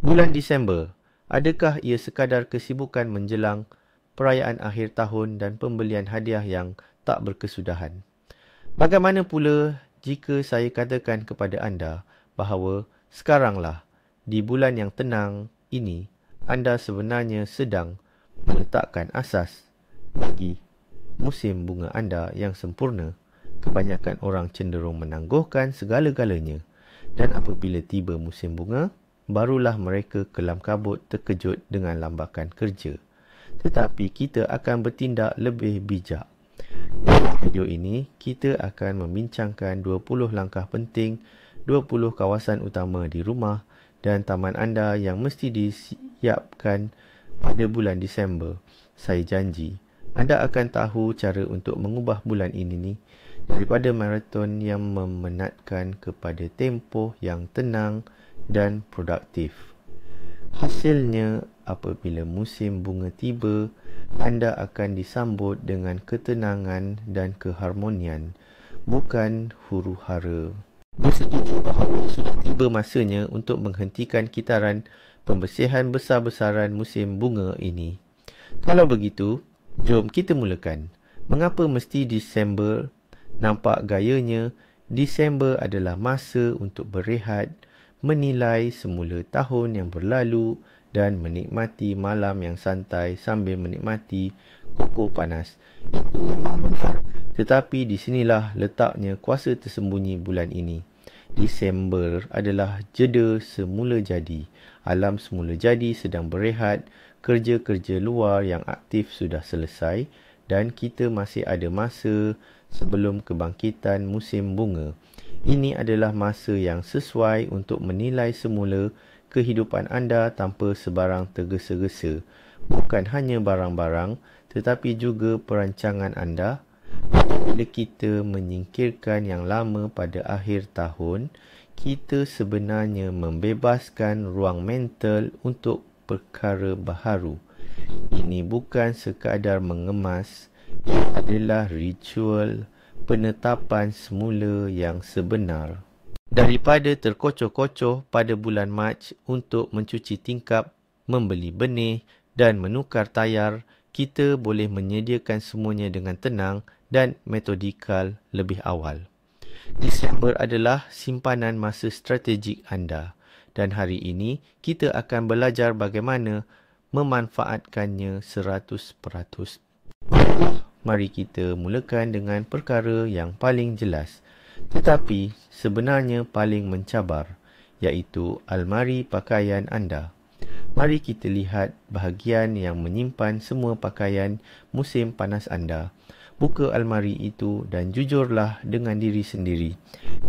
Bulan Disember, adakah ia sekadar kesibukan menjelang perayaan akhir tahun dan pembelian hadiah yang tak berkesudahan? Bagaimana pula jika saya katakan kepada anda bahawa sekaranglah, di bulan yang tenang ini, anda sebenarnya sedang meletakkan asas bagi musim bunga anda yang sempurna? Kebanyakan orang cenderung menangguhkan segala-galanya, dan apabila tiba musim bunga, barulah mereka kelam kabut terkejut dengan lambakan kerja. Tetapi kita akan bertindak lebih bijak. Dalam video ini, kita akan membincangkan 20 langkah penting, 20 kawasan utama di rumah dan taman anda yang mesti disiapkan pada bulan Disember. Saya janji, anda akan tahu cara untuk mengubah bulan ini daripada maraton yang memenatkan kepada tempoh yang tenang dan produktif. Hasilnya, apabila musim bunga tiba, anda akan disambut dengan ketenangan dan keharmonian, bukan huru-hara. Bersetuju bahawa sudah tiba masanya untuk menghentikan kitaran pembersihan besar-besaran musim bunga ini. Kalau begitu, jom kita mulakan. Mengapa mesti Disember? Nampak gayanya, Disember adalah masa untuk berehat, menilai semula tahun yang berlalu dan menikmati malam yang santai sambil menikmati koko panas. Tetapi di sinilah letaknya kuasa tersembunyi bulan ini. Disember adalah jeda semula jadi. Alam semula jadi sedang berehat, kerja-kerja luar yang aktif sudah selesai dan kita masih ada masa sebelum kebangkitan musim bunga. Ini adalah masa yang sesuai untuk menilai semula kehidupan anda tanpa sebarang tergesa-gesa. Bukan hanya barang-barang, tetapi juga perancangan anda. Bila kita menyingkirkan yang lama pada akhir tahun, kita sebenarnya membebaskan ruang mental untuk perkara baharu. Ini bukan sekadar mengemas, ia adalah ritual penetapan semula yang sebenar. Daripada terkocoh-kocoh pada bulan Mac untuk mencuci tingkap, membeli benih dan menukar tayar, kita boleh menyediakan semuanya dengan tenang dan metodikal lebih awal. Disember adalah simpanan masa strategik anda dan hari ini kita akan belajar bagaimana memanfaatkannya 100%. Mari kita mulakan dengan perkara yang paling jelas, tetapi sebenarnya paling mencabar, iaitu almari pakaian anda. Mari kita lihat bahagian yang menyimpan semua pakaian musim panas anda. Buka almari itu dan jujurlah dengan diri sendiri.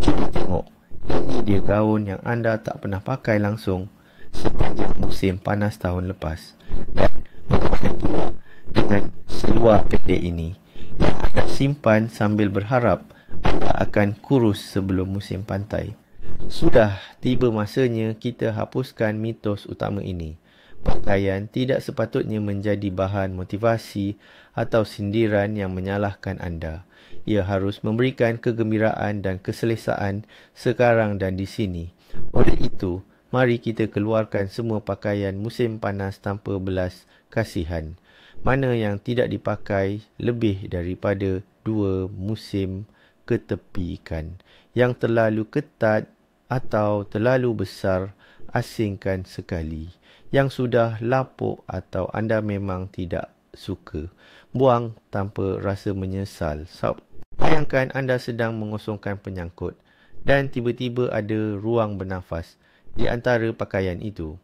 Cuba tengok, ini dia gaun yang anda tak pernah pakai langsung sepanjang musim panas tahun lepas. Dan dengan seluar pendek ini yang anda simpan sambil berharap anda akan kurus sebelum musim pantai. Sudah tiba masanya kita hapuskan mitos utama ini. Pakaian tidak sepatutnya menjadi bahan motivasi atau sindiran yang menyalahkan anda. Ia harus memberikan kegembiraan dan keselesaan sekarang dan di sini. Oleh itu, mari kita keluarkan semua pakaian musim panas tanpa belas kasihan. Mana yang tidak dipakai lebih daripada 2 musim ketepikan. Yang terlalu ketat atau terlalu besar, asingkan sekali. Yang sudah lapuk atau anda memang tidak suka, buang tanpa rasa menyesal. Bayangkan anda sedang mengosongkan penyangkut dan tiba-tiba ada ruang bernafas di antara pakaian itu.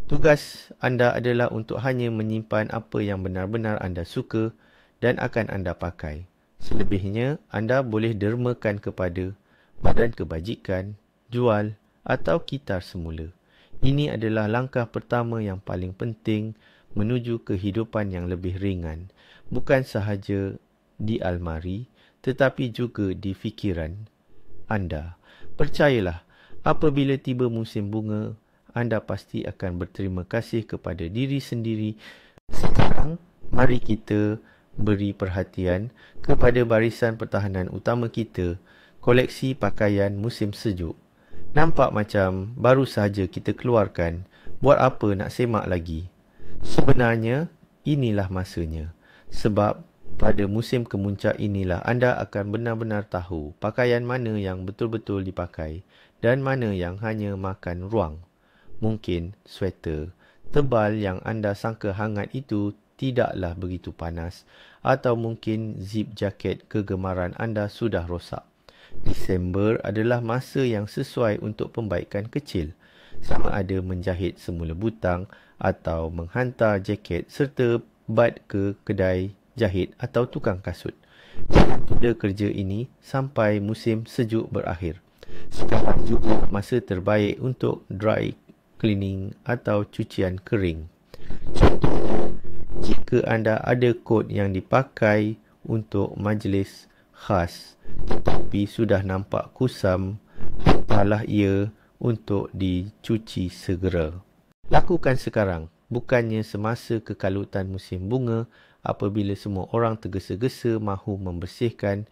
Tugas anda adalah untuk hanya menyimpan apa yang benar-benar anda suka dan akan anda pakai. Selebihnya, anda boleh dermakan kepada badan kebajikan, jual atau kitar semula. Ini adalah langkah pertama yang paling penting menuju kehidupan yang lebih ringan. Bukan sahaja di almari, tetapi juga di fikiran anda. Percayalah, apabila tiba musim bunga, anda pasti akan berterima kasih kepada diri sendiri. Sekarang, mari kita beri perhatian kepada barisan pertahanan utama kita, koleksi pakaian musim sejuk. Nampak macam baru sahaja kita keluarkan Buat apa nak semak lagi? Sebenarnya, inilah masanya. Sebab pada musim kemuncak inilah anda akan benar-benar tahu pakaian mana yang betul-betul dipakai dan mana yang hanya makan ruang. Mungkin sweater tebal yang anda sangka hangat itu tidaklah begitu panas, atau mungkin zip jaket kegemaran anda sudah rosak. Disember adalah masa yang sesuai untuk pembaikan kecil, sama ada menjahit semula butang atau menghantar jaket serta bad ke kedai jahit atau tukang kasut. Jangan tunda kerja ini sampai musim sejuk berakhir. Sekarang juga masa terbaik untuk dry cleaning atau cucian kering. Contohnya, jika anda ada kot yang dipakai untuk majlis khas tetapi sudah nampak kusam, hendaklah ia untuk dicuci segera. Lakukan sekarang, bukannya semasa kekalutan musim bunga apabila semua orang tergesa-gesa mahu membersihkan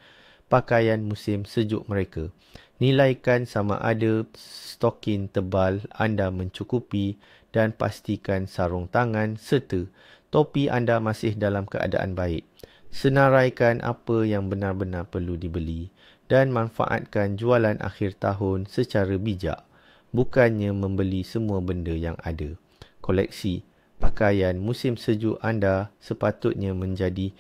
pakaian musim sejuk mereka. Nilaikan sama ada stokin tebal anda mencukupi dan pastikan sarung tangan serta topi anda masih dalam keadaan baik. Senaraikan apa yang benar-benar perlu dibeli dan manfaatkan jualan akhir tahun secara bijak, bukannya membeli semua benda yang ada. Koleksi pakaian musim sejuk anda sepatutnya menjadi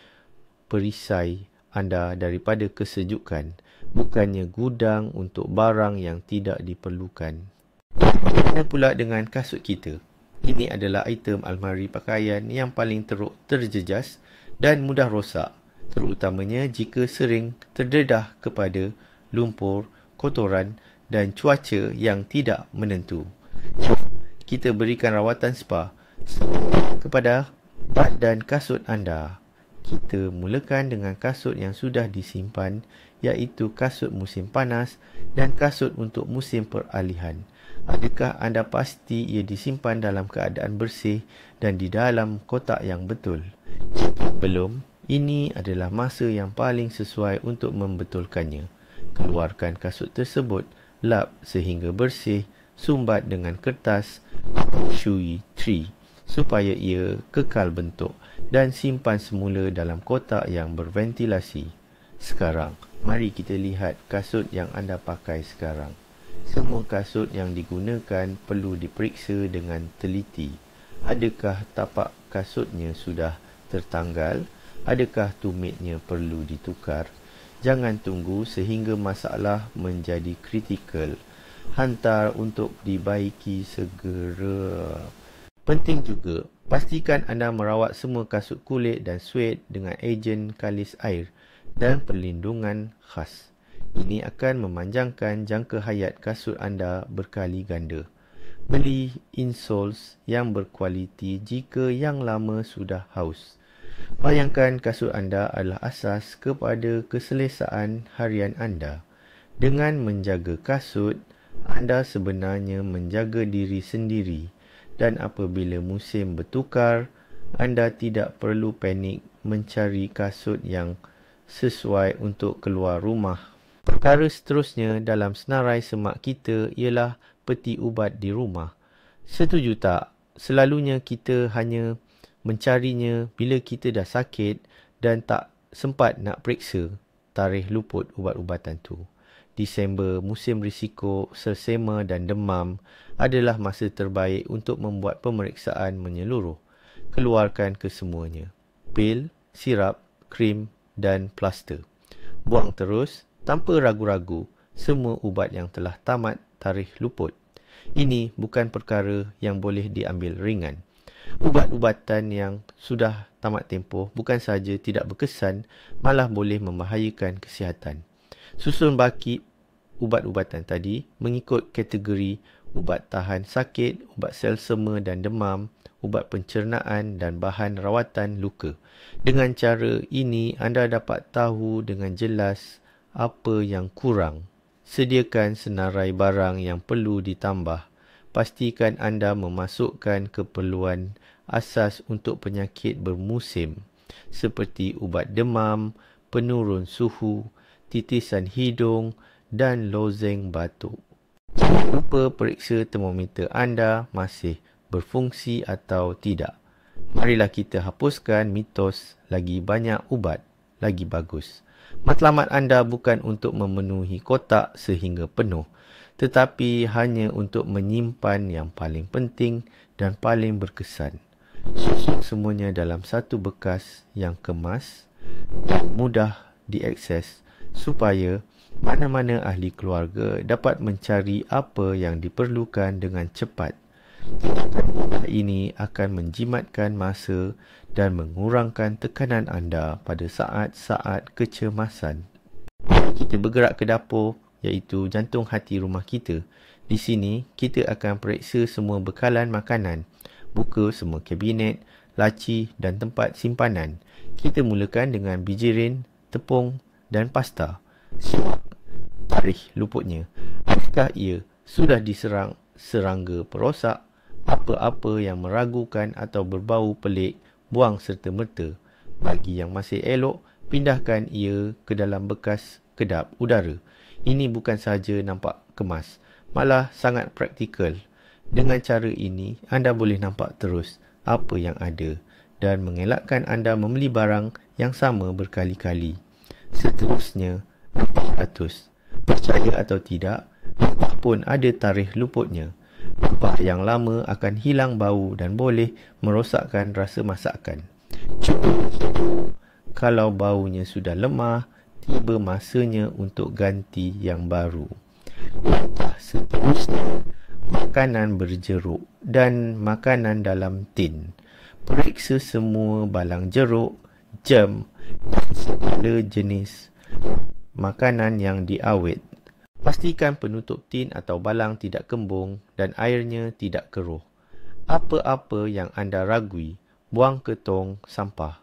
perisai anda daripada kesejukan, bukannya gudang untuk barang yang tidak diperlukan. Bagaimana pula dengan kasut kita? Ini adalah item almari pakaian yang paling teruk terjejas dan mudah rosak, terutamanya jika sering terdedah kepada lumpur, kotoran dan cuaca yang tidak menentu. Kita berikan rawatan spa kepada bad dan kasut anda. Kita mulakan dengan kasut yang sudah disimpan, iaitu kasut musim panas dan kasut untuk musim peralihan. Adakah anda pasti ia disimpan dalam keadaan bersih dan di dalam kotak yang betul? Jika belum, ini adalah masa yang paling sesuai untuk membetulkannya. Keluarkan kasut tersebut, lap sehingga bersih, sumbat dengan kertas shui 3 supaya ia kekal bentuk dan simpan semula dalam kotak yang berventilasi. Sekarang, mari kita lihat kasut yang anda pakai sekarang. Semua kasut yang digunakan perlu diperiksa dengan teliti. Adakah tapak kasutnya sudah tertanggal? Adakah tumitnya perlu ditukar? Jangan tunggu sehingga masalah menjadi kritikal. Hantar untuk dibaiki segera. Penting juga, pastikan anda merawat semua kasut kulit dan suede dengan ejen kalis air dan perlindungan khas. Ini akan memanjangkan jangka hayat kasut anda berkali ganda. Beli insoles yang berkualiti jika yang lama sudah haus. Bayangkan kasut anda adalah asas kepada keselesaan harian anda. Dengan menjaga kasut, anda sebenarnya menjaga diri sendiri. Dan apabila musim bertukar, anda tidak perlu panik mencari kasut yang sesuai untuk keluar rumah. Perkara seterusnya dalam senarai semak kita ialah peti ubat di rumah. Setuju tak? Selalunya kita hanya mencarinya bila kita dah sakit dan tak sempat nak periksa tarikh luput ubat-ubatan tu. Disember, musim risiko sersema dan demam adalah masa terbaik untuk membuat pemeriksaan menyeluruh. Keluarkan kesemuanya. Pil, sirap, krim dan plaster. Buang terus, tanpa ragu-ragu, semua ubat yang telah tamat tarikh luput. Ini bukan perkara yang boleh diambil ringan. Ubat-ubatan yang sudah tamat tempoh bukan sahaja tidak berkesan, malah boleh membahayakan kesihatan. Susun baki ubat-ubatan tadi mengikut kategori ubat tahan sakit, ubat selsema dan demam, ubat pencernaan dan bahan rawatan luka. Dengan cara ini, anda dapat tahu dengan jelas apa yang kurang. Sediakan senarai barang yang perlu ditambah. Pastikan anda memasukkan keperluan asas untuk penyakit bermusim seperti ubat demam, penurun suhu, titisan hidung dan lozeng batuk. Jangan lupa periksa termometer anda masih berfungsi atau tidak. Marilah kita hapuskan mitos lagi banyak ubat, lagi bagus. Matlamat anda bukan untuk memenuhi kotak sehingga penuh, tetapi hanya untuk menyimpan yang paling penting dan paling berkesan. Susuk semuanya dalam satu bekas yang kemas dan mudah diakses supaya mana-mana ahli keluarga dapat mencari apa yang diperlukan dengan cepat. Tindakan mudah ini akan menjimatkan masa dan mengurangkan tekanan anda pada saat-saat kecemasan. Kita bergerak ke dapur, iaitu jantung hati rumah kita. Di sini, kita akan periksa semua bekalan makanan, buka semua kabinet, laci dan tempat simpanan. Kita mulakan dengan bijirin, tepung dan pasta. Simak tarikh luputnya. Apakah ia sudah diserang serangga perosak? Apa-apa yang meragukan atau berbau pelik, buang serta-merta. Bagi yang masih elok, pindahkan ia ke dalam bekas kedap udara. Ini bukan sahaja nampak kemas, malah sangat praktikal. Dengan cara ini, anda boleh nampak terus apa yang ada dan mengelakkan anda membeli barang yang sama berkali-kali. Seterusnya, 400. Percaya atau tidak, rempah pun ada tarikh luputnya. Rempah yang lama akan hilang bau dan boleh merosakkan rasa masakan. Kalau baunya sudah lemah, tiba masanya untuk ganti yang baru. Seterusnya, makanan berjeruk dan makanan dalam tin. Periksa semua balang jeruk, jam dan segala jenis makanan yang diawet. Pastikan penutup tin atau balang tidak kembung dan airnya tidak keruh. Apa-apa yang anda ragui, buang ke tong sampah.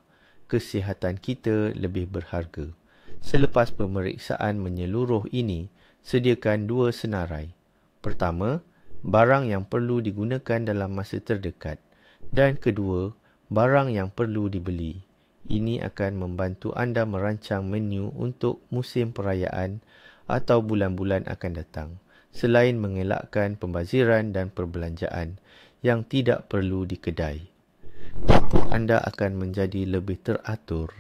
Kesihatan kita lebih berharga. Selepas pemeriksaan menyeluruh ini, sediakan 2 senarai. Pertama, barang yang perlu digunakan dalam masa terdekat. Dan kedua, barang yang perlu dibeli. Ini akan membantu anda merancang menu untuk musim perayaan atau bulan-bulan akan datang, selain mengelakkan pembaziran dan perbelanjaan yang tidak perlu di kedai. Dapur anda akan menjadi lebih teratur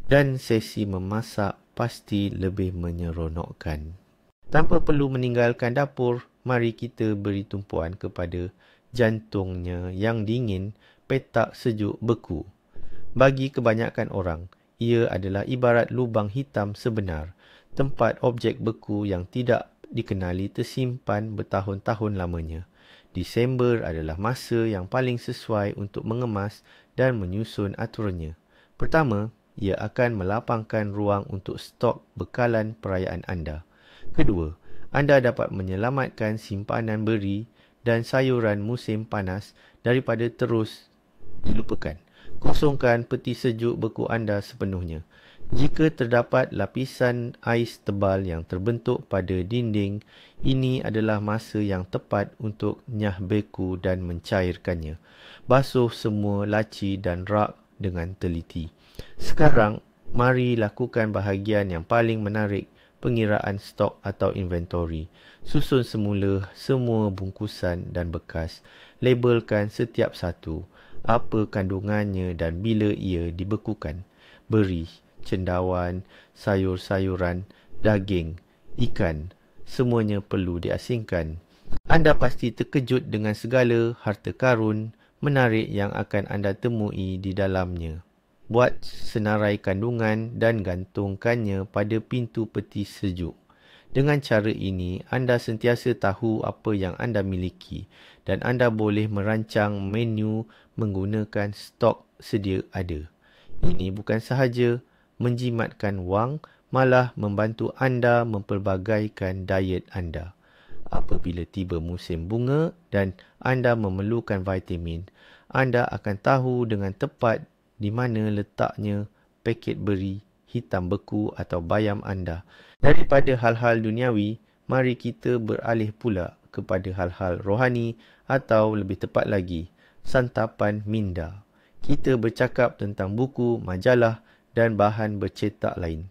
dan sesi memasak pasti lebih menyeronokkan. Tanpa perlu meninggalkan dapur, mari kita beri tumpuan kepada jantungnya yang dingin, petak sejuk beku. Bagi kebanyakan orang, ia adalah ibarat lubang hitam sebenar, tempat objek beku yang tidak dikenali tersimpan bertahun-tahun lamanya. Disember adalah masa yang paling sesuai untuk mengemas dan menyusun aturannya. Pertama, ia akan melapangkan ruang untuk stok bekalan perayaan anda. Kedua, anda dapat menyelamatkan simpanan beri dan sayuran musim panas daripada terus dilupakan. Kosongkan peti sejuk beku anda sepenuhnya. Jika terdapat lapisan ais tebal yang terbentuk pada dinding, ini adalah masa yang tepat untuk nyah beku dan mencairkannya. Basuh semua laci dan rak dengan teliti. Sekarang, mari lakukan bahagian yang paling menarik, pengiraan stok atau inventory. Susun semula semua bungkusan dan bekas. Labelkan setiap satu, apa kandungannya dan bila ia dibekukan. Beri, cendawan, sayur-sayuran, daging, ikan, semuanya perlu diasingkan. Anda pasti terkejut dengan segala harta karun menarik yang akan anda temui di dalamnya. Buat senarai kandungan dan gantungkannya pada pintu peti sejuk. Dengan cara ini, anda sentiasa tahu apa yang anda miliki dan anda boleh merancang menu menggunakan stok sedia ada. Ini bukan sahaja menjimatkan wang, malah membantu anda memperbagaikan diet anda. Apabila tiba musim bunga dan anda memerlukan vitamin, anda akan tahu dengan tepat di mana letaknya paket beri, hitam beku atau bayam anda. Daripada hal-hal duniawi, mari kita beralih pula kepada hal-hal rohani atau lebih tepat lagi, santapan minda. Kita bercakap tentang buku, majalah dan bahan bercetak lain.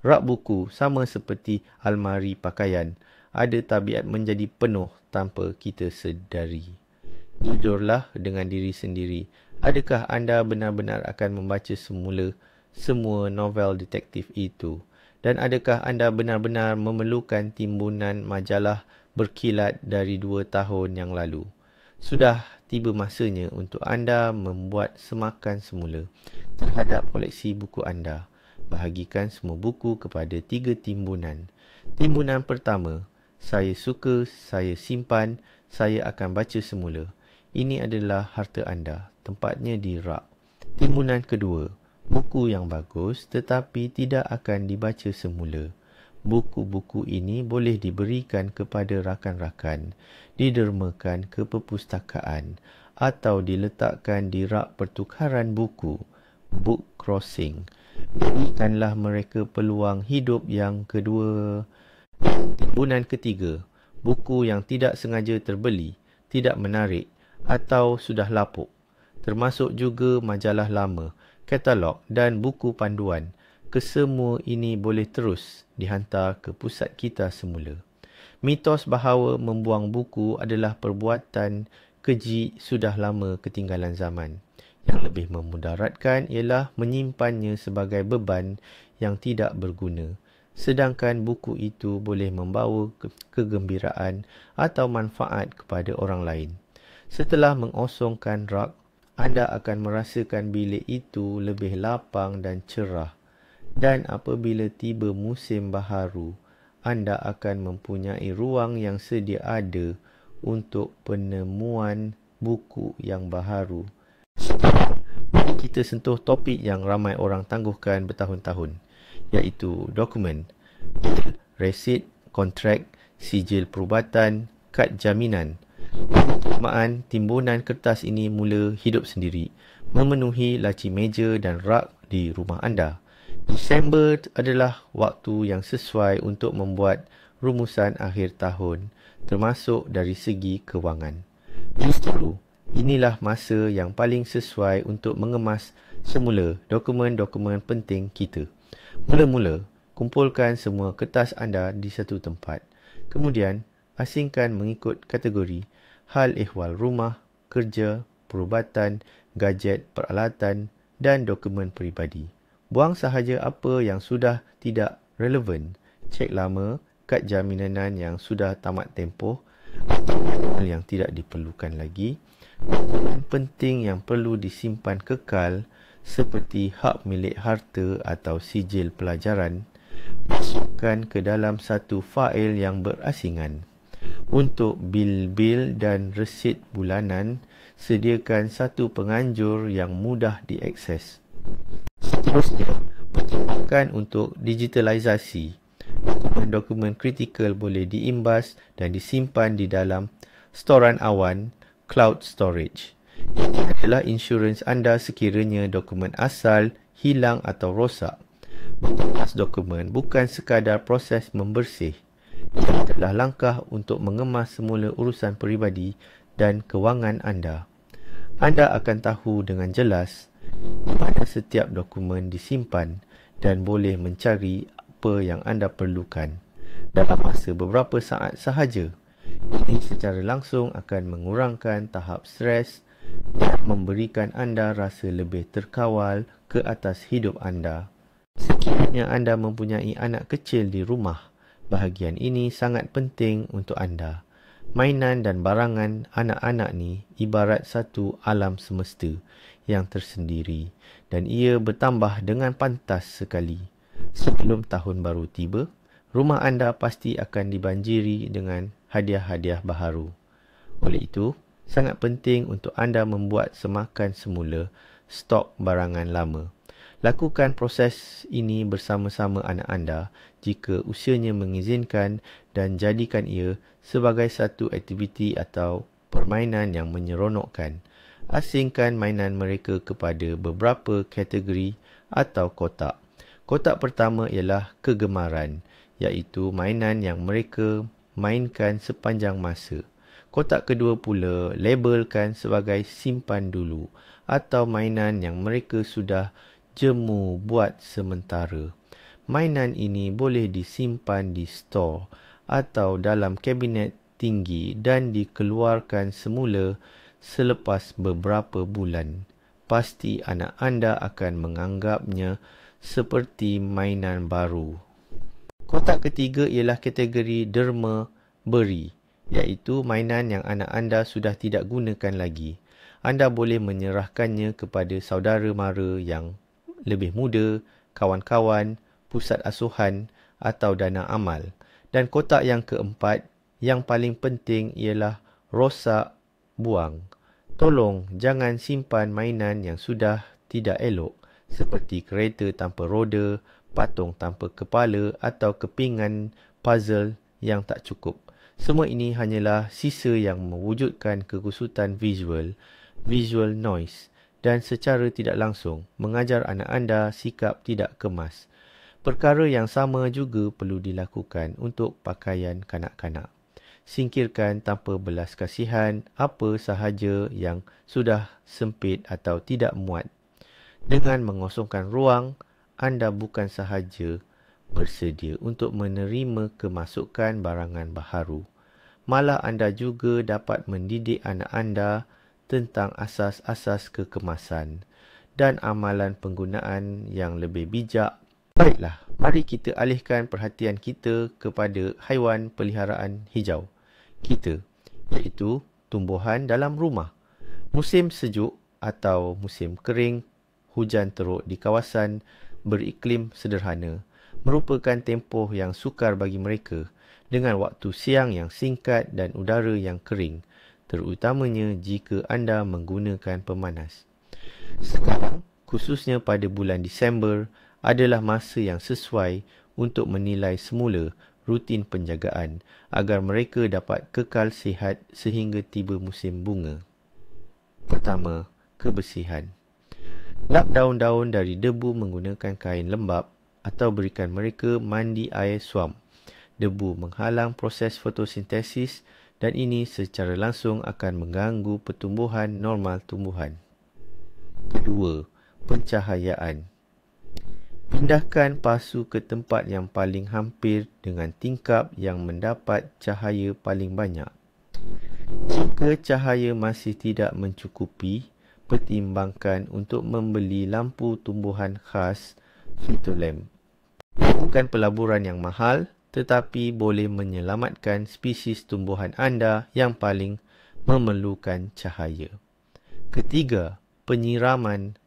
Rak buku sama seperti almari pakaian, ada tabiat menjadi penuh tanpa kita sedari. Jujurlah dengan diri sendiri. Adakah anda benar-benar akan membaca semua novel detektif itu? Dan adakah anda benar-benar memerlukan timbunan majalah berkilat dari 2 tahun yang lalu? Sudah tiba masanya untuk anda membuat semakan semula terhadap koleksi buku anda. Bahagikan semua buku kepada 3 timbunan. Timbunan pertama, saya suka, saya simpan, saya akan baca semula. Ini adalah harta anda, tempatnya di rak. Timbunan kedua, buku yang bagus tetapi tidak akan dibaca semula. Buku-buku ini boleh diberikan kepada rakan-rakan, didermakan ke perpustakaan atau diletakkan di rak pertukaran buku, book crossing. Berikanlah mereka peluang hidup yang kedua. Timbunan ketiga, buku yang tidak sengaja terbeli, tidak menarik atau sudah lapuk, termasuk juga majalah lama, katalog dan buku panduan. Kesemua ini boleh terus dihantar ke pusat kita semula. Mitos bahawa membuang buku adalah perbuatan keji sudah lama ketinggalan zaman. Yang lebih memudaratkan ialah menyimpannya sebagai beban yang tidak berguna. Sedangkan buku itu boleh membawa kegembiraan atau manfaat kepada orang lain. Setelah mengosongkan rak, anda akan merasakan bilik itu lebih lapang dan cerah. Dan apabila tiba musim baharu, anda akan mempunyai ruang yang sedia ada untuk penemuan buku yang baharu. Mari kita sentuh topik yang ramai orang tangguhkan bertahun-tahun, iaitu dokumen, resit, kontrak, sijil perubatan, kad jaminan. Keutamaan timbunan kertas ini mula hidup sendiri, memenuhi laci meja dan rak di rumah anda. Disember adalah waktu yang sesuai untuk membuat rumusan akhir tahun, termasuk dari segi kewangan. Justru, inilah masa yang paling sesuai untuk mengemas semula dokumen-dokumen penting kita. Mula-mula, kumpulkan semua kertas anda di satu tempat. Kemudian, asingkan mengikut kategori hal ehwal rumah, kerja, perubatan, gadget, peralatan dan dokumen peribadi. Buang sahaja apa yang sudah tidak relevan. Cek lama, kad jaminan yang sudah tamat tempoh, hal yang tidak diperlukan lagi. Dokumen penting yang perlu disimpan kekal seperti hak milik harta atau sijil pelajaran, masukkan ke dalam satu fail yang berasingan. Untuk bil-bil dan resit bulanan, sediakan satu penganjur yang mudah diakses. Seterusnya, pertimbangkan untuk digitalisasi. Dokumen-dokumen kritikal boleh diimbas dan disimpan di dalam storan awan, cloud storage. Ini adalah insurans anda sekiranya dokumen asal hilang atau rosak. Mengemas dokumen bukan sekadar proses membersih. Ia adalah langkah untuk mengemas semula urusan peribadi dan kewangan anda. Anda akan tahu dengan jelas di mana setiap dokumen disimpan dan boleh mencari apa yang anda perlukan dalam masa beberapa saat sahaja. Ini secara langsung akan mengurangkan tahap stres dan memberikan anda rasa lebih terkawal ke atas hidup anda. Sekiranya anda mempunyai anak kecil di rumah, bahagian ini sangat penting untuk anda. Mainan dan barangan anak-anak ni ibarat satu alam semesta yang tersendiri dan ia bertambah dengan pantas sekali. Sebelum tahun baru tiba, rumah anda pasti akan dibanjiri dengan hadiah-hadiah baharu. Oleh itu, sangat penting untuk anda membuat semakan semula stok barangan lama. Lakukan proses ini bersama-sama anak anda jika usianya mengizinkan dan jadikan ia sebagai satu aktiviti atau permainan yang menyeronokkan. Asingkan mainan mereka kepada beberapa kategori atau kotak. Kotak pertama ialah kegemaran, iaitu mainan yang mereka mainkan sepanjang masa. Kotak kedua pula labelkan sebagai simpan dulu atau mainan yang mereka sudah jemu buat sementara. Mainan ini boleh disimpan di stor atau dalam kabinet tinggi dan dikeluarkan semula selepas beberapa bulan. Pasti anak anda akan menganggapnya seperti mainan baru. Kotak ketiga ialah kategori derma beri, iaitu mainan yang anak anda sudah tidak gunakan lagi. Anda boleh menyerahkannya kepada saudara mara yang lebih muda, kawan-kawan, pusat asuhan atau dana amal. Dan kotak yang keempat, yang paling penting ialah rosak buang. Tolong jangan simpan mainan yang sudah tidak elok seperti kereta tanpa roda, patung tanpa kepala atau kepingan puzzle yang tak cukup. Semua ini hanyalah sisa yang mewujudkan kegusutan visual noise dan secara tidak langsung mengajar anak anda sikap tidak kemas. Perkara yang sama juga perlu dilakukan untuk pakaian kanak-kanak. Singkirkan tanpa belas kasihan apa sahaja yang sudah sempit atau tidak muat. Dengan mengosongkan ruang, anda bukan sahaja bersedia untuk menerima kemasukan barangan baharu, malah anda juga dapat mendidik anak anda tentang asas-asas kekemasan dan amalan penggunaan yang lebih bijak. Baiklah, mari kita alihkan perhatian kita kepada haiwan peliharaan hijau kita, iaitu tumbuhan dalam rumah. Musim sejuk atau musim kering, hujan teruk di kawasan beriklim sederhana merupakan tempoh yang sukar bagi mereka dengan waktu siang yang singkat dan udara yang kering, terutamanya jika anda menggunakan pemanas. Sekarang, khususnya pada bulan Disember, adalah masa yang sesuai untuk menilai semula rutin penjagaan agar mereka dapat kekal sihat sehingga tiba musim bunga. Pertama, kebersihan. Lap daun-daun dari debu menggunakan kain lembap atau berikan mereka mandi air suam. Debu menghalang proses fotosintesis dan ini secara langsung akan mengganggu pertumbuhan normal tumbuhan. Kedua, pencahayaan. Pindahkan pasu ke tempat yang paling hampir dengan tingkap yang mendapat cahaya paling banyak. Jika cahaya masih tidak mencukupi, pertimbangkan untuk membeli lampu tumbuhan khas phytolamp. Bukan pelaburan yang mahal, tetapi boleh menyelamatkan spesies tumbuhan anda yang paling memerlukan cahaya. Ketiga, penyiraman.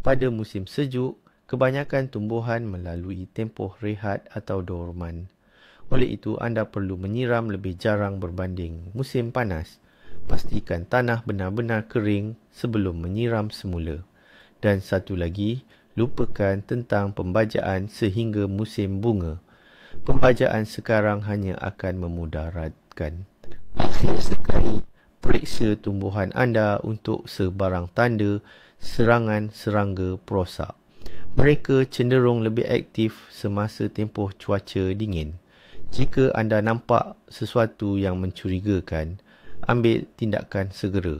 Pada musim sejuk, kebanyakan tumbuhan melalui tempoh rehat atau dorman. Oleh itu, anda perlu menyiram lebih jarang berbanding musim panas. Pastikan tanah benar-benar kering sebelum menyiram semula. Dan satu lagi, lupakan tentang pembajaan sehingga musim bunga. Pembajaan sekarang hanya akan memudaratkan. Akhir sekali, periksa tumbuhan anda untuk sebarang tanda serangan serangga perosak. Mereka cenderung lebih aktif semasa tempoh cuaca dingin. Jika anda nampak sesuatu yang mencurigakan, ambil tindakan segera.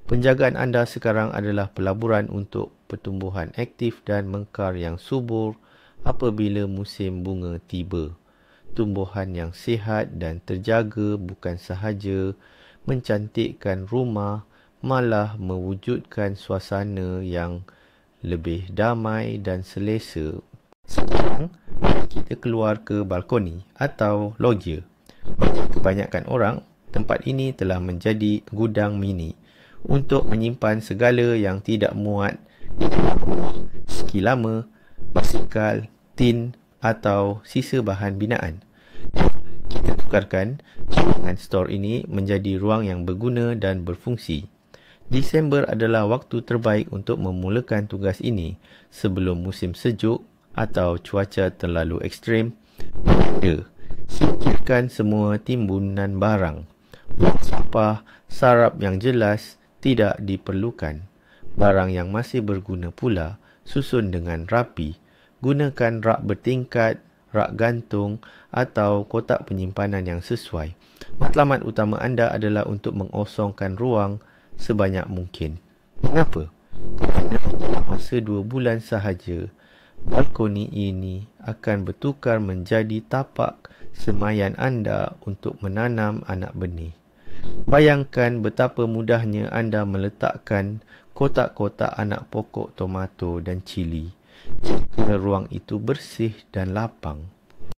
Penjagaan anda sekarang adalah pelaburan untuk pertumbuhan aktif dan mekar yang subur apabila musim bunga tiba. Tumbuhan yang sihat dan terjaga bukan sahaja mencantikkan rumah, malah mewujudkan suasana yang lebih damai dan selesa. Sekarang, kita keluar ke balkoni atau loggia. Kebanyakan orang, tempat ini telah menjadi gudang mini untuk menyimpan segala yang tidak muat di dalam rumah. Ski lama, basikal, tin atau sisa bahan binaan. Kita tukarkan ruangan store ini menjadi ruang yang berguna dan berfungsi. Disember adalah waktu terbaik untuk memulakan tugas ini sebelum musim sejuk atau cuaca terlalu ekstrim. Singkirkan semua timbunan barang. Buang sampah, sarap yang jelas tidak diperlukan. Barang yang masih berguna pula susun dengan rapi. Gunakan rak bertingkat, rak gantung atau kotak penyimpanan yang sesuai. Matlamat utama anda adalah untuk mengosongkan ruang sebanyak mungkin. Mengapa? Kerana dalam masa 2 bulan sahaja, balkoni ini akan bertukar menjadi tapak semayan anda untuk menanam anak benih. Bayangkan betapa mudahnya anda meletakkan kotak-kotak anak pokok tomato dan cili jika ruang itu bersih dan lapang.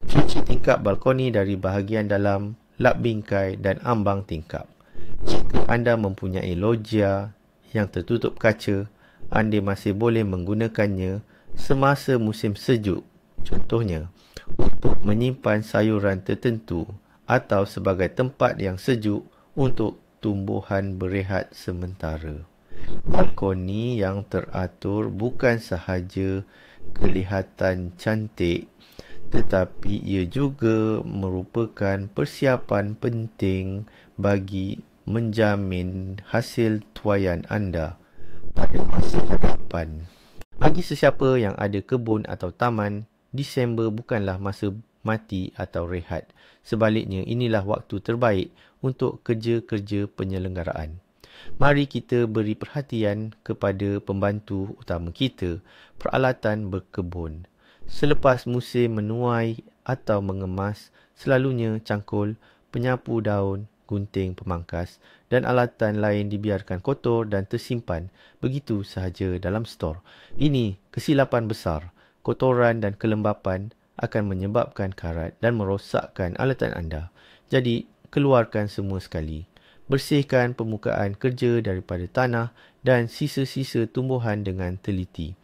Cuci tingkap balkoni dari bahagian dalam, lap bingkai dan ambang tingkap. Jika anda mempunyai loggia yang tertutup kaca, anda masih boleh menggunakannya semasa musim sejuk. Contohnya, untuk menyimpan sayuran tertentu atau sebagai tempat yang sejuk untuk tumbuhan berehat sementara. Balkoni yang teratur bukan sahaja kelihatan cantik, tetapi ia juga merupakan persiapan penting bagi menjamin hasil tuaian anda pada masa hadapan. Bagi sesiapa yang ada kebun atau taman, Disember bukanlah masa mati atau rehat. Sebaliknya, inilah waktu terbaik untuk kerja-kerja penyelenggaraan. Mari kita beri perhatian kepada pembantu utama kita, peralatan berkebun. Selepas musim menuai atau mengemas, selalunya cangkul, penyapu daun, gunting pemangkas dan alatan lain dibiarkan kotor dan tersimpan begitu sahaja dalam stor. Ini kesilapan besar. Kotoran dan kelembapan akan menyebabkan karat dan merosakkan alatan anda. Jadi, keluarkan semua sekali. Bersihkan permukaan kerja daripada tanah dan sisa-sisa tumbuhan dengan teliti.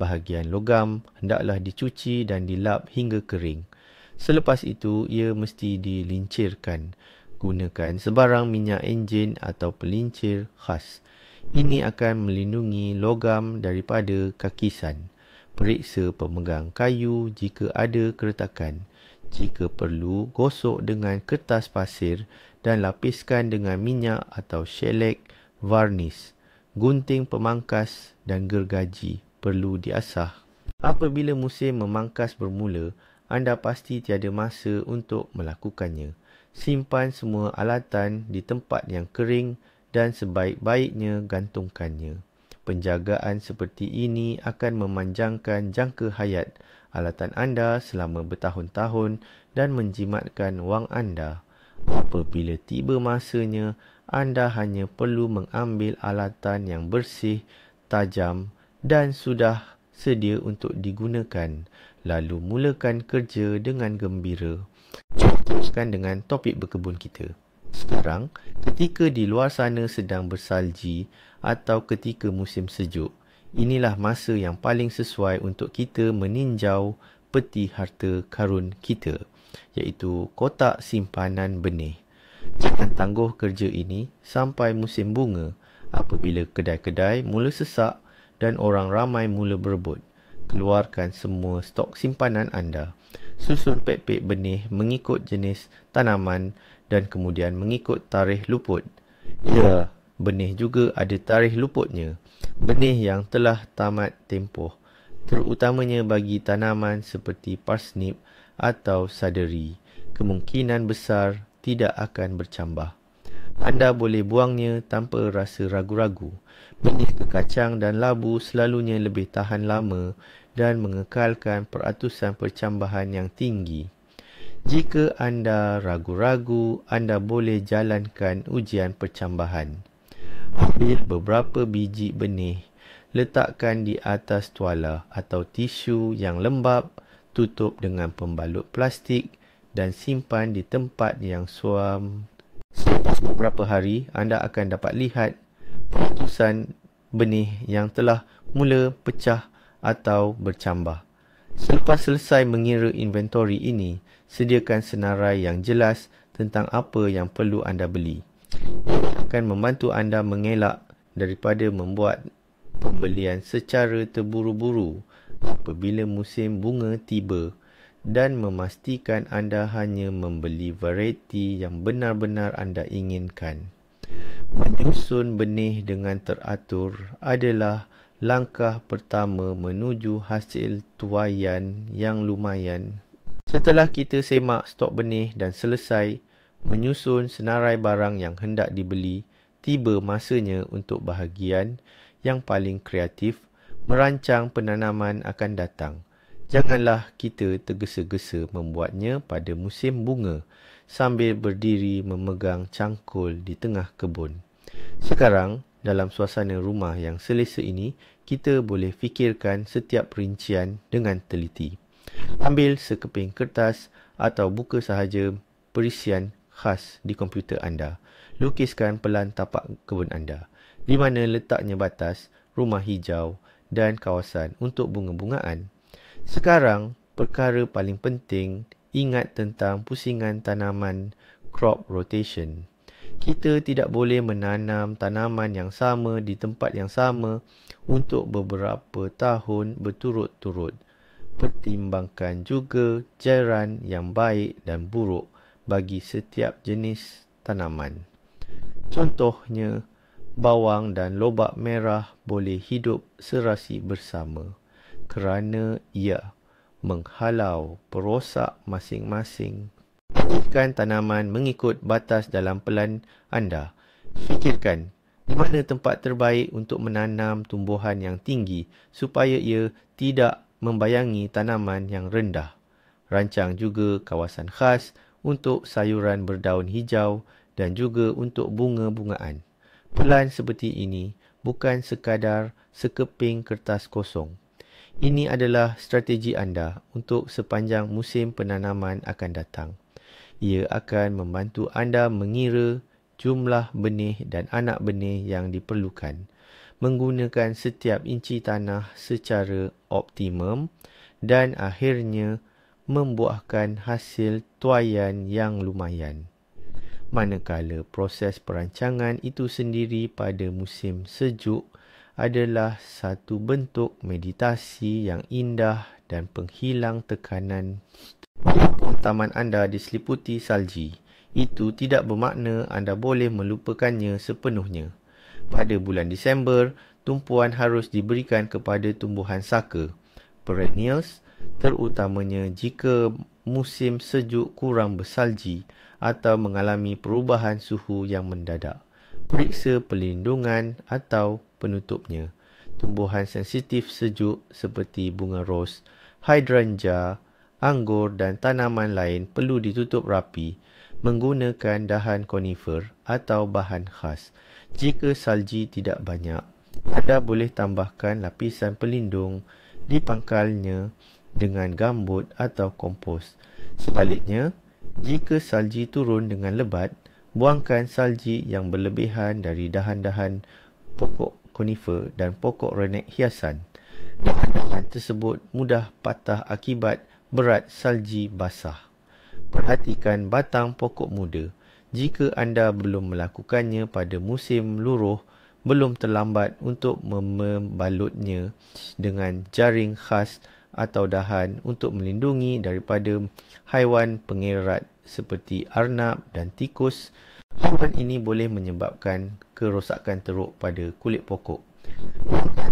Bahagian logam hendaklah dicuci dan dilap hingga kering. Selepas itu, ia mesti dilincirkan. Gunakan sebarang minyak enjin atau pelincir khas. Ini akan melindungi logam daripada kakisan. Periksa pemegang kayu jika ada keretakan. Jika perlu, gosok dengan kertas pasir dan lapiskan dengan minyak atau shellac varnish. Gunting pemangkas dan gergaji perlu diasah. Apabila musim memangkas bermula, anda pasti tiada masa untuk melakukannya. Simpan semua alatan di tempat yang kering dan sebaik-baiknya gantungkannya. Penjagaan seperti ini akan memanjangkan jangka hayat alatan anda selama bertahun-tahun dan menjimatkan wang anda. Apabila tiba masanya, anda hanya perlu mengambil alatan yang bersih, tajam dan sudah sedia untuk digunakan. Lalu mulakan kerja dengan gembira. Teruskan dengan topik berkebun kita. Sekarang, ketika di luar sana sedang bersalji atau ketika musim sejuk, inilah masa yang paling sesuai untuk kita meninjau peti harta karun kita, iaitu kotak simpanan benih. Jangan tangguh kerja ini sampai musim bunga, apabila kedai-kedai mula sesak dan orang ramai mula berebut. Keluarkan semua stok simpanan anda. Susun pek-pek benih mengikut jenis tanaman dan kemudian mengikut tarikh luput. Ya, benih juga ada tarikh luputnya. Benih yang telah tamat tempoh, terutamanya bagi tanaman seperti parsnip atau saderi, kemungkinan besar tidak akan bercambah. Anda boleh buangnya tanpa rasa ragu-ragu. Benih kekacang dan labu selalunya lebih tahan lama dan mengekalkan peratusan percambahan yang tinggi. Jika anda ragu-ragu, anda boleh jalankan ujian percambahan. Ambil beberapa biji benih, letakkan di atas tuala atau tisu yang lembap, tutup dengan pembalut plastik dan simpan di tempat yang suam. Selepas beberapa hari, anda akan dapat lihat peratusan benih yang telah mula pecah atau bercambah. Selepas selesai mengira inventori ini, sediakan senarai yang jelas tentang apa yang perlu anda beli. Ini akan membantu anda mengelak daripada membuat pembelian secara terburu-buru apabila musim bunga tiba dan memastikan anda hanya membeli varieti yang benar-benar anda inginkan. Menyusun benih dengan teratur adalah langkah pertama menuju hasil tuaian yang lumayan. Setelah kita semak stok benih dan selesai menyusun senarai barang yang hendak dibeli, tiba masanya untuk bahagian yang paling kreatif, merancang penanaman akan datang. Janganlah kita tergesa-gesa membuatnya pada musim bunga. sambil berdiri memegang cangkul di tengah kebun. Sekarang, dalam suasana rumah yang selesa ini, kita boleh fikirkan setiap rincian dengan teliti. Ambil sekeping kertas atau buka sahaja perisian khas di komputer anda. Lukiskan pelan tapak kebun anda, di mana letaknya batas, rumah hijau dan kawasan untuk bunga-bungaan. Sekarang, perkara paling penting, ingat tentang pusingan tanaman crop rotation. Kita tidak boleh menanam tanaman yang sama di tempat yang sama untuk beberapa tahun berturut-turut. Pertimbangkan juga jairan yang baik dan buruk bagi setiap jenis tanaman. Contohnya, bawang dan lobak merah boleh hidup serasi bersama kerana ia menghalau perosak masing-masing. Pilihkan tanaman mengikut batas dalam pelan anda. Fikirkan di mana tempat terbaik untuk menanam tumbuhan yang tinggi supaya ia tidak membayangi tanaman yang rendah. Rancang juga kawasan khas untuk sayuran berdaun hijau dan juga untuk bunga-bungaan. Pelan seperti ini bukan sekadar sekeping kertas kosong. Ini adalah strategi anda untuk sepanjang musim penanaman akan datang. Ia akan membantu anda mengira jumlah benih dan anak benih yang diperlukan, menggunakan setiap inci tanah secara optimum dan akhirnya membuahkan hasil tuaian yang lumayan. Manakala proses perancangan itu sendiri pada musim sejuk adalah satu bentuk meditasi yang indah dan penghilang tekanan. Taman anda diseliputi salji. Itu tidak bermakna anda boleh melupakannya sepenuhnya. Pada bulan Disember, tumpuan harus diberikan kepada tumbuhan saka, perennials, terutamanya jika musim sejuk kurang bersalji atau mengalami perubahan suhu yang mendadak. Periksa pelindungan atau penutupnya. Tumbuhan sensitif sejuk seperti bunga ros, hydrangea, anggur dan tanaman lain perlu ditutup rapi menggunakan dahan konifer atau bahan khas. Jika salji tidak banyak, anda boleh tambahkan lapisan pelindung di pangkalnya dengan gambut atau kompos. Sebaliknya, jika salji turun dengan lebat, buangkan salji yang berlebihan dari dahan-dahan pokok konifer dan pokok renek hiasan. Dahan-dahan tersebut mudah patah akibat berat salji basah. Perhatikan batang pokok muda. Jika anda belum melakukannya pada musim luruh, belum terlambat untuk membalutnya dengan jaring khas atau dahan untuk melindungi daripada haiwan pengerat seperti arnab dan tikus. Haiwan ini boleh menyebabkan kerosakan teruk pada kulit pokok.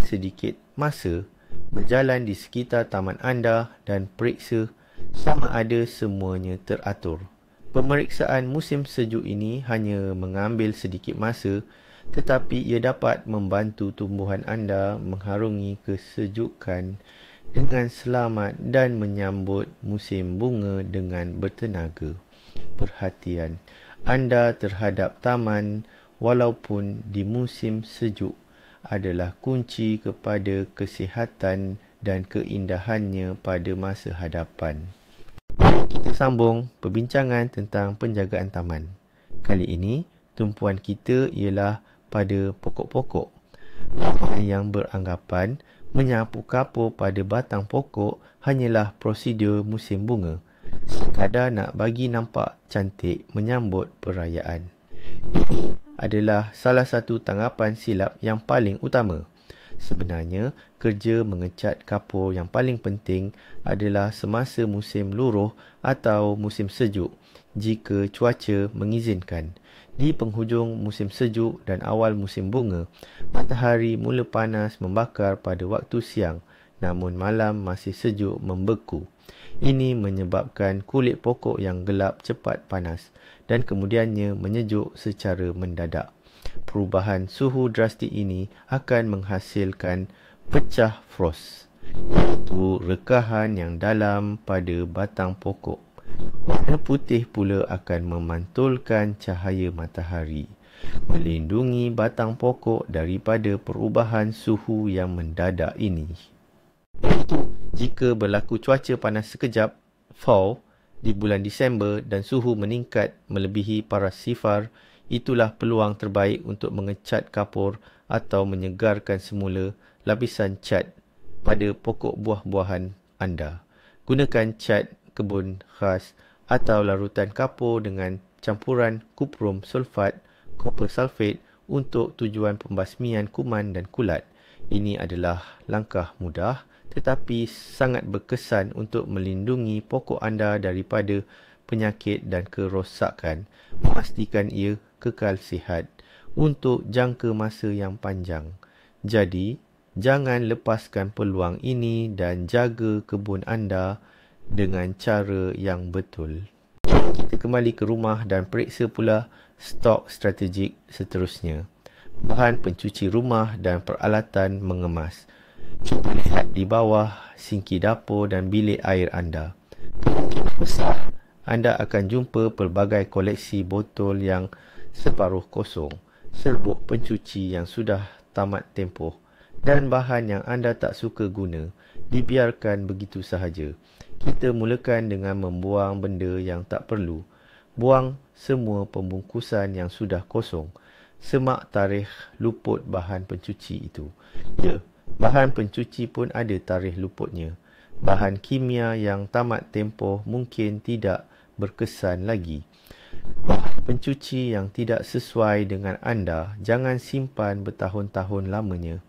Sedikit masa berjalan di sekitar taman anda dan periksa sama ada semuanya teratur. Pemeriksaan musim sejuk ini hanya mengambil sedikit masa, tetapi ia dapat membantu tumbuhan anda mengharungi kesejukan dengan selamat dan menyambut musim bunga dengan bertenaga. Perhatian anda terhadap taman walaupun di musim sejuk adalah kunci kepada kesihatan dan keindahannya pada masa hadapan. Kita sambung perbincangan tentang penjagaan taman. Kali ini, tumpuan kita ialah pada pokok-pokok. Ramai yang beranggapan menyapu kapur pada batang pokok hanyalah prosedur musim bunga, sekadar nak bagi nampak cantik menyambut perayaan. Ini adalah salah satu tanggapan silap yang paling utama. Sebenarnya, kerja mengecat kapur yang paling penting adalah semasa musim luruh atau musim sejuk, jika cuaca mengizinkan. Di penghujung musim sejuk dan awal musim bunga, matahari mula panas membakar pada waktu siang, namun malam masih sejuk membeku. Ini menyebabkan kulit pokok yang gelap cepat panas dan kemudiannya menyejuk secara mendadak. Perubahan suhu drastik ini akan menghasilkan pecah frost, iaitu rekahan yang dalam pada batang pokok. Warna putih pula akan memantulkan cahaya matahari, melindungi batang pokok daripada perubahan suhu yang mendadak ini. Jika berlaku cuaca panas sekejap, fall, di bulan Disember dan suhu meningkat melebihi paras sifar, itulah peluang terbaik untuk mengecat kapur atau menyegarkan semula lapisan cat pada pokok buah-buahan anda. Gunakan cat kebun khas atau larutan kapur dengan campuran kuprum sulfat, copper sulfate untuk tujuan pembasmian kuman dan kulat. Ini adalah langkah mudah tetapi sangat berkesan untuk melindungi pokok anda daripada penyakit dan kerosakan, memastikan ia kekal sihat untuk jangka masa yang panjang. Jadi, jangan lepaskan peluang ini dan jaga kebun anda dengan cara yang betul. Kita kembali ke rumah dan periksa pula stok strategik seterusnya. Bahan pencuci rumah dan peralatan mengemas. Cuba lihat di bawah sinki dapur dan bilik air anda. Kemungkinan besar anda akan jumpa pelbagai koleksi botol yang separuh kosong, serbuk pencuci yang sudah tamat tempoh, dan bahan yang anda tak suka guna dibiarkan begitu sahaja. Kita mulakan dengan membuang benda yang tak perlu. Buang semua pembungkusan yang sudah kosong. Semak tarikh luput bahan pencuci itu. Ya, bahan pencuci pun ada tarikh luputnya. Bahan kimia yang tamat tempoh mungkin tidak berkesan lagi. Bahan pencuci yang tidak sesuai dengan anda jangan simpan bertahun-tahun lamanya.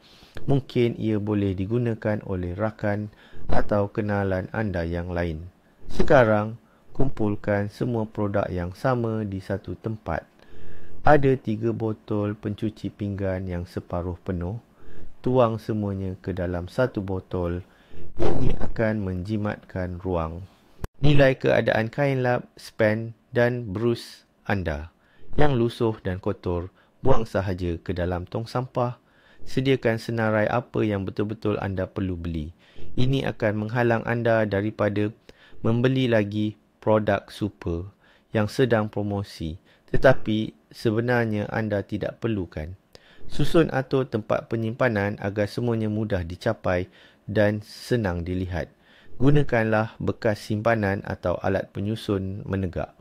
Mungkin ia boleh digunakan oleh rakan atau kenalan anda yang lain. Sekarang, kumpulkan semua produk yang sama di satu tempat. Ada 3 botol pencuci pinggan yang separuh penuh. Tuang semuanya ke dalam satu botol. Ini akan menjimatkan ruang. Nilai keadaan kain lap, span dan brus anda yang lusuh dan kotor, buang sahaja ke dalam tong sampah. Sediakan senarai apa yang betul-betul anda perlu beli. Ini akan menghalang anda daripada membeli lagi produk super yang sedang promosi, tetapi sebenarnya anda tidak perlukan. Susun atur tempat penyimpanan agar semuanya mudah dicapai dan senang dilihat. Gunakanlah bekas simpanan atau alat penyusun menegak.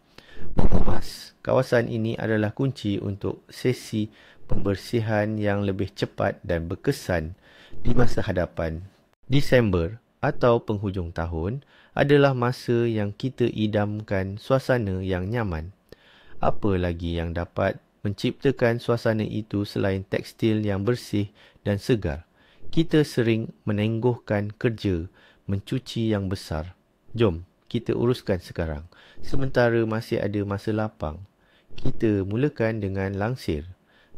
Mengemas. Kawasan ini adalah kunci untuk sesi pembersihan yang lebih cepat dan berkesan di masa hadapan. Disember atau penghujung tahun adalah masa yang kita idamkan suasana yang nyaman. Apa lagi yang dapat menciptakan suasana itu selain tekstil yang bersih dan segar? Kita sering menengguhkan kerja mencuci yang besar. Jom, kita uruskan sekarang. Sementara masih ada masa lapang. Kita mulakan dengan langsir.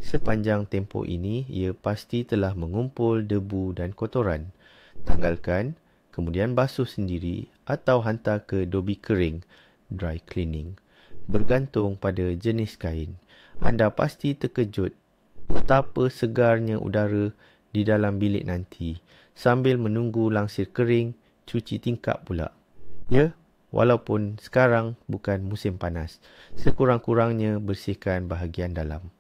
Sepanjang tempoh ini, ia pasti telah mengumpul debu dan kotoran. Tanggalkan, kemudian basuh sendiri atau hantar ke dobi kering, dry cleaning. Bergantung pada jenis kain. Anda pasti terkejut betapa segarnya udara di dalam bilik nanti. Sambil menunggu langsir kering, cuci tingkap pula. Ya, walaupun sekarang bukan musim panas, sekurang-kurangnya bersihkan bahagian dalam.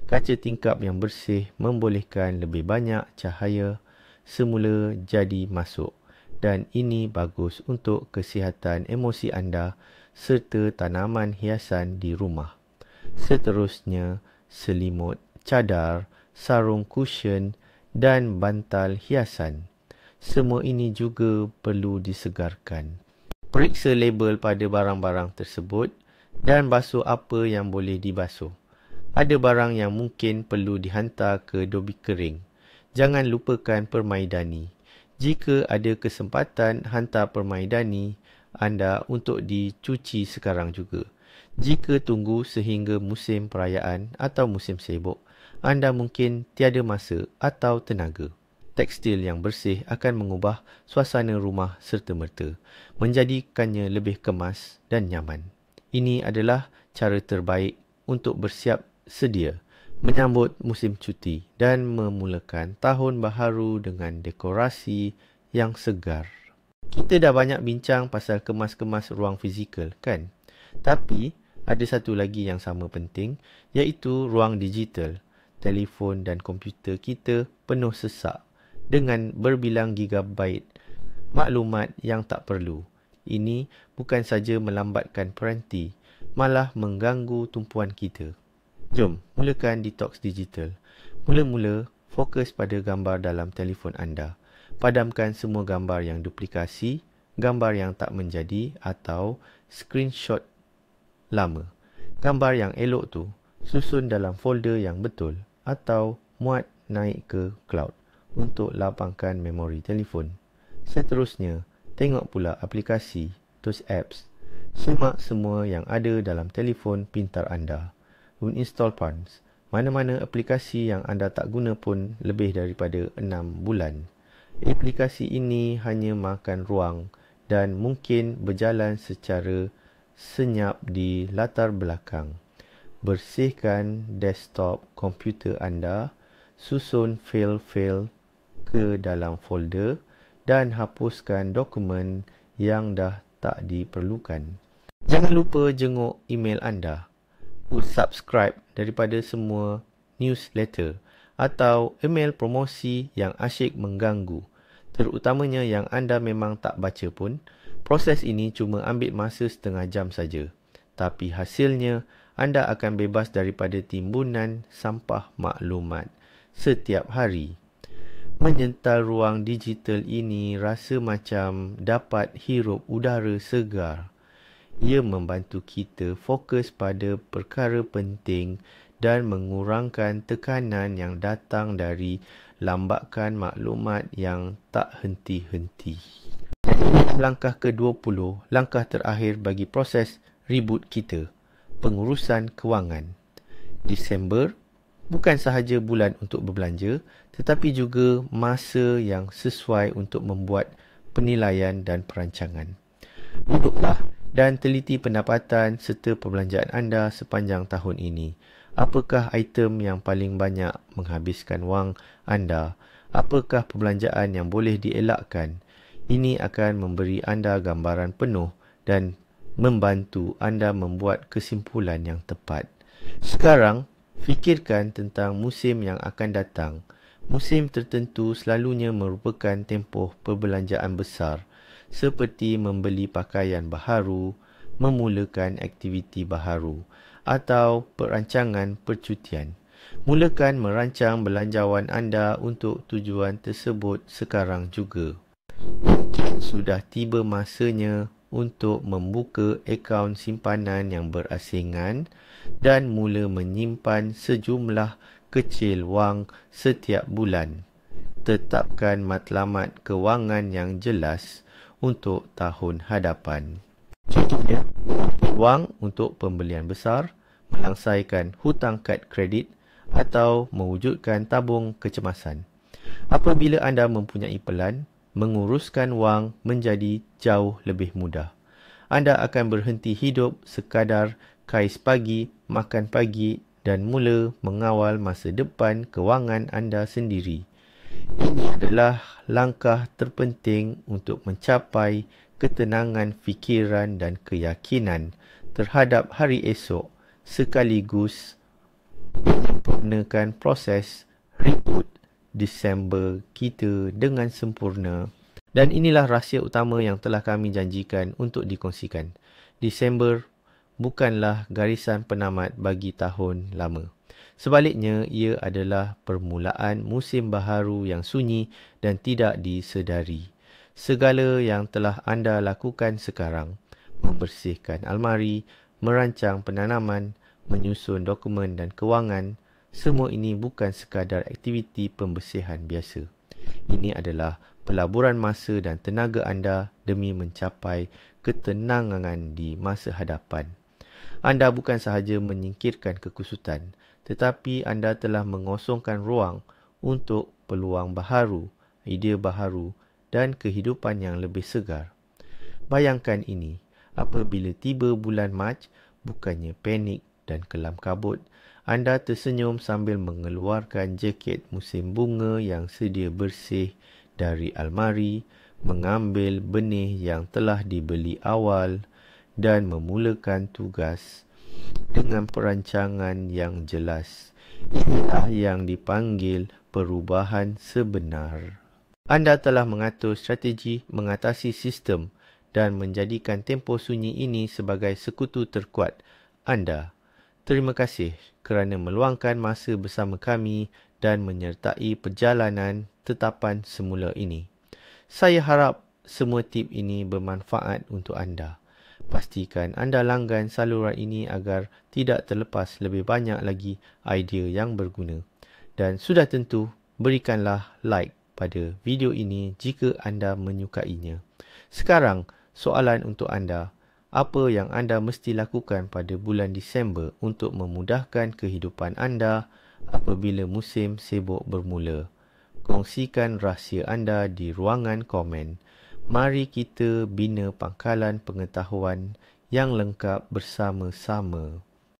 Kaca tingkap yang bersih membolehkan lebih banyak cahaya semula jadi masuk, dan ini bagus untuk kesihatan emosi anda serta tanaman hiasan di rumah. Seterusnya, selimut, cadar, sarung cushion dan bantal hiasan. Semua ini juga perlu disegarkan. Periksa label pada barang-barang tersebut dan basuh apa yang boleh dibasuh. Ada barang yang mungkin perlu dihantar ke dobi kering. Jangan lupakan permaidani. Jika ada kesempatan, hantar permaidani anda untuk dicuci sekarang juga. Jika tunggu sehingga musim perayaan atau musim sibuk, anda mungkin tiada masa atau tenaga. Tekstil yang bersih akan mengubah suasana rumah serta-merta, menjadikannya lebih kemas dan nyaman. Ini adalah cara terbaik untuk bersiap sedia menyambut musim cuti dan memulakan tahun baharu dengan dekorasi yang segar. Kita dah banyak bincang pasal kemas-kemas ruang fizikal, kan? Tapi, ada satu lagi yang sama penting, iaitu ruang digital. Telefon dan komputer kita penuh sesak dengan berbilang gigabyte maklumat yang tak perlu. Ini bukan saja melambatkan peranti, malah mengganggu tumpuan kita. Jom, mulakan detox digital. Mula-mula, fokus pada gambar dalam telefon anda. Padamkan semua gambar yang duplikasi, gambar yang tak menjadi atau screenshot lama. Gambar yang elok tu, susun dalam folder yang betul atau muat naik ke cloud untuk lapangkan memori telefon. Seterusnya, tengok pula aplikasi, those apps. Semak semua yang ada dalam telefon pintar anda. Uninstall once. Mana-mana aplikasi yang anda tak guna pun lebih daripada 6 bulan. Aplikasi ini hanya makan ruang dan mungkin berjalan secara senyap di latar belakang. Bersihkan desktop komputer anda, susun fail-fail ke dalam folder dan hapuskan dokumen yang dah tak diperlukan. Jangan lupa jenguk email anda. Subscribe daripada semua newsletter atau email promosi yang asyik mengganggu, terutamanya yang anda memang tak baca pun. Proses ini cuma ambil masa setengah jam saja, tapi hasilnya anda akan bebas daripada timbunan sampah maklumat setiap hari. Menyental ruang digital ini rasa macam dapat hirup udara segar. Ia membantu kita fokus pada perkara penting dan mengurangkan tekanan yang datang dari lambakan maklumat yang tak henti-henti. Langkah ke-20, langkah terakhir bagi proses reboot kita, pengurusan kewangan. Disember bukan sahaja bulan untuk berbelanja, tetapi juga masa yang sesuai untuk membuat penilaian dan perancangan. Duduklah dan teliti pendapatan serta perbelanjaan anda sepanjang tahun ini. Apakah item yang paling banyak menghabiskan wang anda? Apakah perbelanjaan yang boleh dielakkan? Ini akan memberi anda gambaran penuh dan membantu anda membuat kesimpulan yang tepat. Sekarang, fikirkan tentang musim yang akan datang. Musim tertentu selalunya merupakan tempoh perbelanjaan besar, seperti membeli pakaian baharu, memulakan aktiviti baharu, atau perancangan percutian. Mulakan merancang belanjawan anda untuk tujuan tersebut sekarang juga. Sudah tiba masanya untuk membuka akaun simpanan yang berasingan dan mula menyimpan sejumlah kecil wang setiap bulan. Tetapkan matlamat kewangan yang jelas untuk tahun hadapan. Contohnya, wang untuk pembelian besar, melangsaikan hutang kad kredit atau mewujudkan tabung kecemasan. Apabila anda mempunyai pelan, menguruskan wang menjadi jauh lebih mudah. Anda akan berhenti hidup sekadar kais pagi, makan pagi dan mula mengawal masa depan kewangan anda sendiri. Ini adalah langkah terpenting untuk mencapai ketenangan fikiran dan keyakinan terhadap hari esok, sekaligus menyempurnakan proses reboot Disember kita dengan sempurna. Dan inilah rahsia utama yang telah kami janjikan untuk dikongsikan. Disember bukanlah garisan penamat bagi tahun lama. Sebaliknya, ia adalah permulaan musim baharu yang sunyi dan tidak disedari. Segala yang telah anda lakukan sekarang, membersihkan almari, merancang penanaman, menyusun dokumen dan kewangan, semua ini bukan sekadar aktiviti pembersihan biasa. Ini adalah pelaburan masa dan tenaga anda demi mencapai ketenangan di masa hadapan. Anda bukan sahaja menyingkirkan kekusutan, tetapi anda telah mengosongkan ruang untuk peluang baharu, idea baharu dan kehidupan yang lebih segar. Bayangkan ini, apabila tiba bulan Mac, bukannya panik dan kelam kabut, anda tersenyum sambil mengeluarkan jaket musim bunga yang sedia bersih dari almari, mengambil benih yang telah dibeli awal dan memulakan tugas dengan perancangan yang jelas. Inilah yang dipanggil perubahan sebenar. Anda telah mengatur strategi mengatasi sistem dan menjadikan tempoh sunyi ini sebagai sekutu terkuat anda. Terima kasih kerana meluangkan masa bersama kami dan menyertai perjalanan tetapan semula ini. Saya harap semua tip ini bermanfaat untuk anda. Pastikan anda langgan saluran ini agar tidak terlepas lebih banyak lagi idea yang berguna. Dan sudah tentu, berikanlah like pada video ini jika anda menyukainya. Sekarang, soalan untuk anda. Apa yang anda mesti lakukan pada bulan Disember untuk memudahkan kehidupan anda apabila musim sibuk bermula? Kongsikan rahsia anda di ruangan komen. Mari kita bina pangkalan pengetahuan yang lengkap bersama-sama.